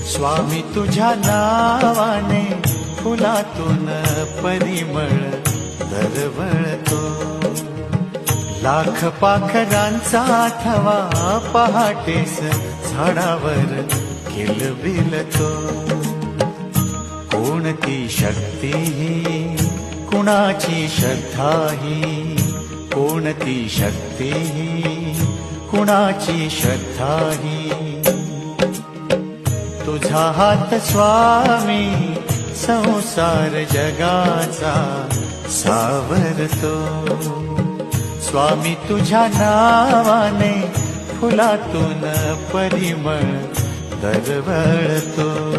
स्वामी तुझ्या नावाने फुलातून परिमळ दरवळतो. लाख पाखरांचा थवा पहाटेस झाडावर किलबिलतो. कोणती शक्ती ही कुणाची श्रद्धा ही, कोणती शक्ती ही कुणाची श्रद्धा ही. तुझा हात स्वामी संसार जगाचा सावरतो. स्वामी तुझ्या नावाने फुलातून परिमळ दरवळतो.